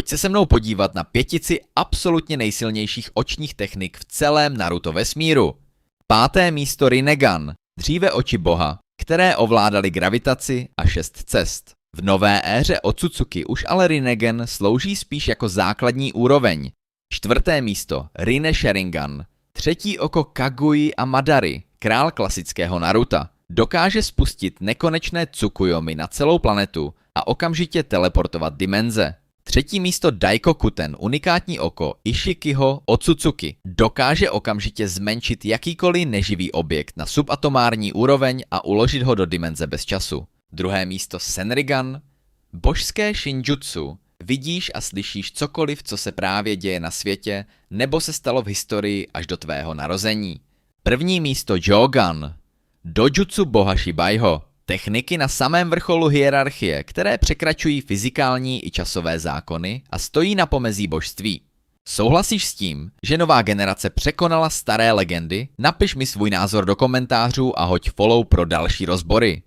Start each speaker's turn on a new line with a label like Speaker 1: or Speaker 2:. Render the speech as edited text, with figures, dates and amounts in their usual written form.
Speaker 1: Pojď se mnou podívat na 5 absolutně nejsilnějších očních technik v celém Naruto vesmíru. 5. místo Rinnegan, dříve oči boha, které ovládaly gravitaci a 6 cest. V nové éře Otsutsuki už ale Rinnegan slouží spíš jako základní úroveň. 4. místo Rinne Sharingan, třetí oko Kaguji a Madary, král klasického Naruta. Dokáže spustit nekonečné Tsukuyomi na celou planetu a okamžitě teleportovat dimenze. 3. místo Daikokuten, unikátní oko Ishikiho Otsutsuki. Dokáže okamžitě zmenšit jakýkoliv neživý objekt na subatomární úroveň a uložit ho do dimenze bez času. 2. místo Senrigan, božské Shinjutsu. Vidíš a slyšíš cokoliv, co se právě děje na světě, nebo se stalo v historii až do tvého narození. 1. místo Jogan, dojutsu boha Shibaiho. Techniky na samém vrcholu hierarchie, které překračují fyzikální i časové zákony a stojí na pomezí božství. Souhlasíš s tím, že nová generace překonala staré legendy? Napiš mi svůj názor do komentářů a hoď follow pro další rozbory.